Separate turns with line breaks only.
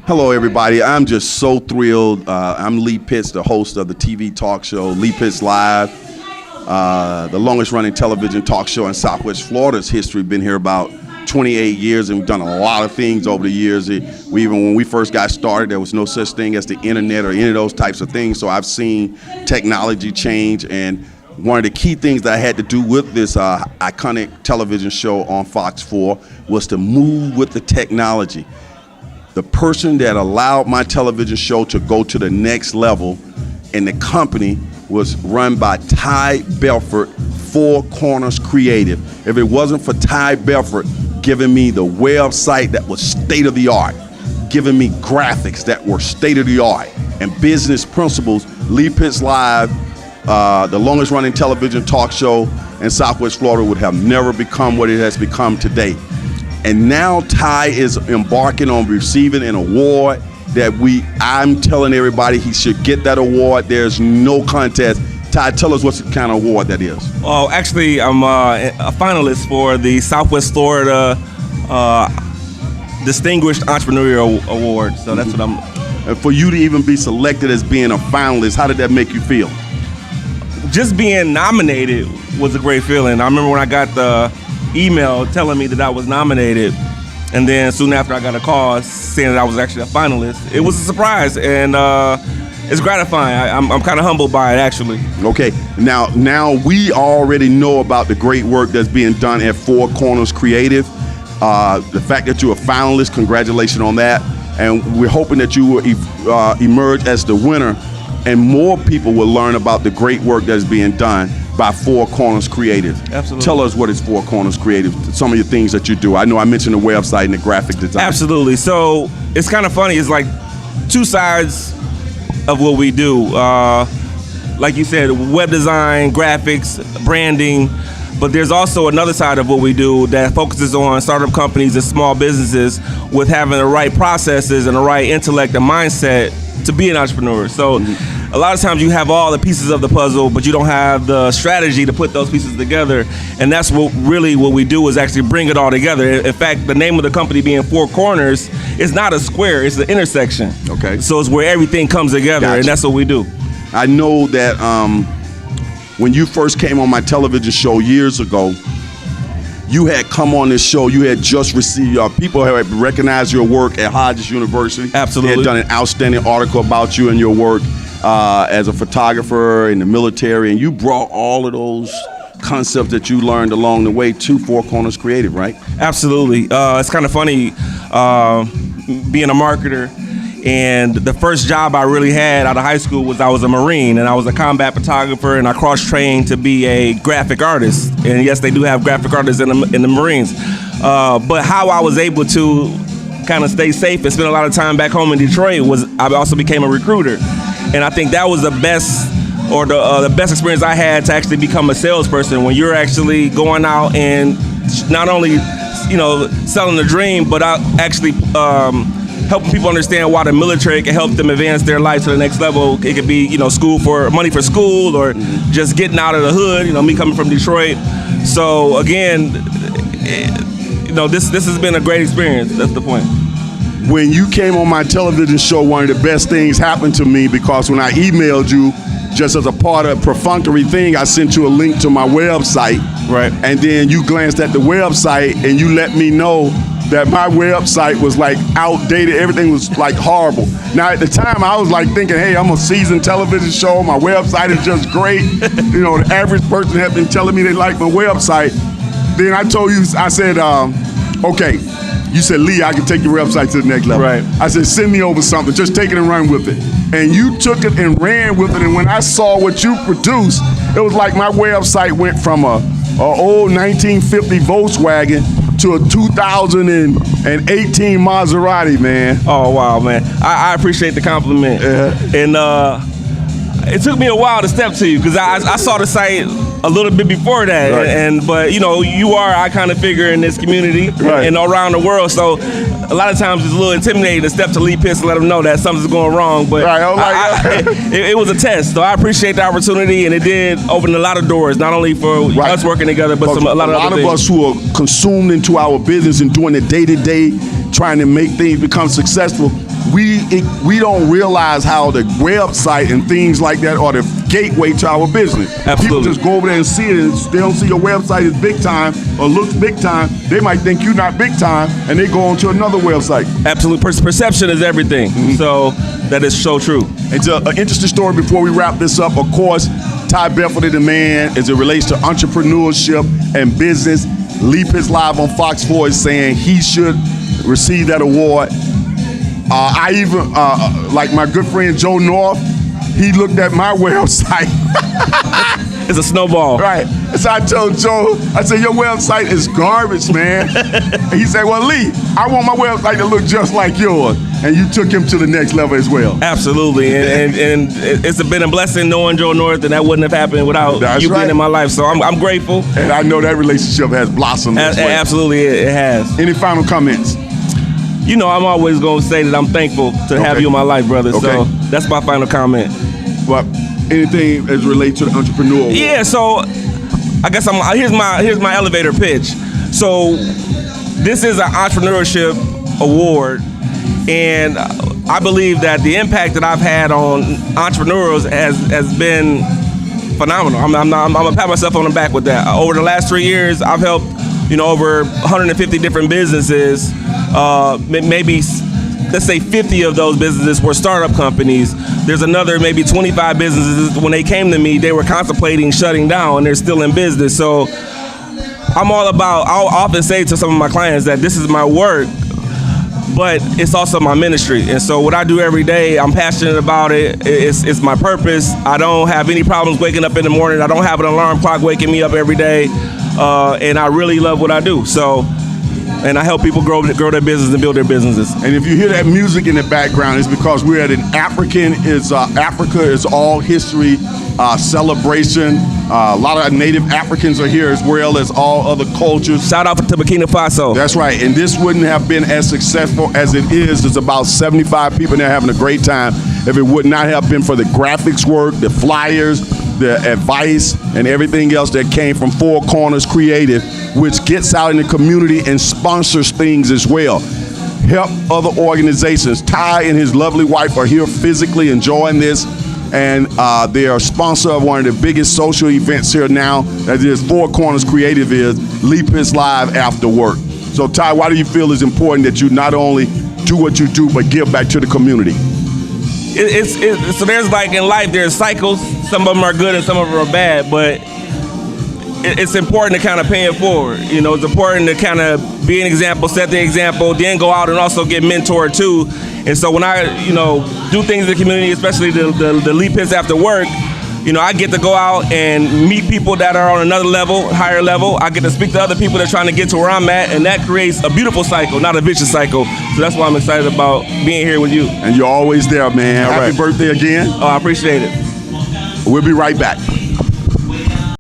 Hello, everybody. I'm just so thrilled. I'm Lee Pitts, the host of the TV talk show, Lee Pitts Live, the longest-running television talk show in Southwest Florida's history. Been here about 28 years, and we've done a lot of things over the years. When we first got started, there was no such thing as the internet or any of those types of things, so I've seen technology change, and one of the key things that I had to do with this iconic television show on Fox 4 was to move with the technology. The person that allowed my television show to go to the next level in the company was run by Ty Belford, Four Corners Creative. If it wasn't for Ty Belford giving me the website that was state-of-the-art, giving me graphics that were state-of-the-art, and business principles, Lee Pitts Live, the longest-running television talk show in Southwest Florida, would have never become what it has become today. And now Ty is embarking on receiving an award that I'm telling everybody he should get that award. There's no contest. Ty, tell us what kind of award that is.
Oh, actually, I'm a finalist for the Southwest Florida Distinguished Entrepreneurial Award. So that's what I'm.
And for you to even be selected as being a finalist, how did that make you feel?
Just being nominated was a great feeling. I remember when I got the email telling me that I was nominated, and then soon after I got a call saying that I was actually a finalist. It was a surprise, and it's gratifying. I'm kind of humbled by it, actually.
Okay, now we already know about the great work that's being done at Four Corners Creative. The fact that you're a finalist, congratulations on that, and we're hoping that you will emerge as the winner, and more people will learn about the great work that's being done by Four Corners Creative.
Absolutely.
Tell us what is Four Corners Creative, some of your things that you do. I know I mentioned the website and the graphic design.
Absolutely. So it's kind of funny. It's like two sides of what we do. Like you said, web design, graphics, branding, but there's also another side of what we do that focuses on startup companies and small businesses with having the right processes and the right intellect and mindset to be an entrepreneur. So a lot of times you have all the pieces of the puzzle, but you don't have the strategy to put those pieces together. And that's what we do, is actually bring it all together. In fact, the name of the company being Four Corners is not a square, it's an intersection.
Okay.
So it's where everything comes together. Gotcha. And that's what we do.
I know that when you first came on my television show years ago, you had come on this show, you had just received, people had recognized your work at Hodges University.
Absolutely.
They had done an outstanding article about you and your work as a photographer in the military, and you brought all of those concepts that you learned along the way to Four Corners Creative, right?
Absolutely. It's kind of funny being a marketer, and the first job I really had out of high school was I was a Marine, and I was a combat photographer, and I cross-trained to be a graphic artist. And yes, they do have graphic artists in the Marines. But how I was able to kind of stay safe and spend a lot of time back home in Detroit was I also became a recruiter. And I think that was the best, or the best experience I had to actually become a salesperson, when you're actually going out and not only, selling the dream, but actually helping people understand why the military can help them advance their life to the next level. It could be, money for school, or just getting out of the hood. Me coming from Detroit. So again, this has been a great experience. That's the point.
When you came on my television show, one of the best things happened to me, because when I emailed you, just as a part of a perfunctory thing, I sent you a link to my website.
Right.
And then you glanced at the website and you let me know that my website was like outdated. Everything was like horrible. Now at the time I was like thinking, hey, I'm a seasoned television show. My website is just great. The average person had been telling me they like my website. Then I told you, I said, okay. You said, Lee, I can take your website to the next level.
Right.
I said, send me over something. Just take it and run with it. And you took it and ran with it. And when I saw what you produced, it was like my website went from a old 1950 Volkswagen to a 2018 Maserati, man.
Oh, wow, man. I appreciate the compliment. And it took me a while to step to you, because I saw the site a little bit before that, right. But you are an iconic figure in this community, right, and around the world. So a lot of times it's a little intimidating to step to Lee Pitts and let them know that something's going wrong. But
right,
it was a test, so I appreciate the opportunity, and it did open a lot of doors, not only for us working together, but a lot of other things.
Us who are consumed into our business and doing the day-to-day, trying to make things become successful, we don't realize how the website and things like that are the gateway to our business.
Absolutely.
People just go over there and see it, and they don't see your website is big time or looks big time. They might think you're not big time, and they go on to another website.
Absolute perception is everything. So that is so true.
It's an interesting story before we wrap this up. Of course, Ty Belford is the man as it relates to entrepreneurship and business. Lee Pitts Live on Fox 4 is saying he should receive that award. I even, like my good friend Joe North, he looked at my website.
It's a snowball.
Right. So I told Joe, I said, your website is garbage, man. And he said, well, Lee, I want my website to look just like yours. And you took him to the next level as well.
Absolutely. And it's been a blessing knowing Joe North, and that wouldn't have happened without you being in my life. So I'm grateful.
And I know that relationship has blossomed as well.
Absolutely, it has.
Any final comments?
You know, I'm always going to say that I'm thankful to have you in my life, brother. Okay. So that's my final comment.
But anything as relates to the entrepreneur?
Yeah, so I guess here's my elevator pitch. So this is an entrepreneurship award, and I believe that the impact that I've had on entrepreneurs has been phenomenal. I'm gonna pat myself on the back with that. Over the last 3 years, I've helped over 150 different businesses. Maybe let's say 50 of those businesses were startup companies. There's another maybe 25 businesses, when they came to me, they were contemplating shutting down, and they're still in business. So I'll often say to some of my clients that this is my work, but it's also my ministry. And so what I do every day, I'm passionate about it. It's my purpose. I don't have any problems waking up in the morning. I don't have an alarm clock waking me up every day. And I really love what I do. So, and I help people grow their business and build their businesses.
And if you hear that music in the background, it's because we're at an Africa is All History celebration. A lot of native Africans are here as well as all other cultures.
Shout out to Burkina Faso.
That's right. And this wouldn't have been as successful as it is. There's about 75 people there having a great time if it would not have been for the graphics work, the flyers, the advice, and everything else that came from Four Corners Creative, which gets out in the community and sponsors things as well. Help other organizations. Ty and his lovely wife are here physically enjoying this, and they are a sponsor of one of the biggest social events here now, that is Four Corners Creative is Lee Pitts Live After Work. So Ty, why do you feel it's important that you not only do what you do, but give back to the community?
So there's, like in life, there's cycles. Some of them are good and some of them are bad, but it's important to kind of pay it forward. It's important to kind of be an example, set the example, then go out and also get mentored too. And so when I, do things in the community, especially the Lee Pitts After Work, I get to go out and meet people that are on another level, higher level. I get to speak to other people that are trying to get to where I'm at, and that creates a beautiful cycle, not a vicious cycle. So that's why I'm excited about being here with you.
And you're always there, man. Happy birthday again.
Oh, I appreciate it.
We'll be right back.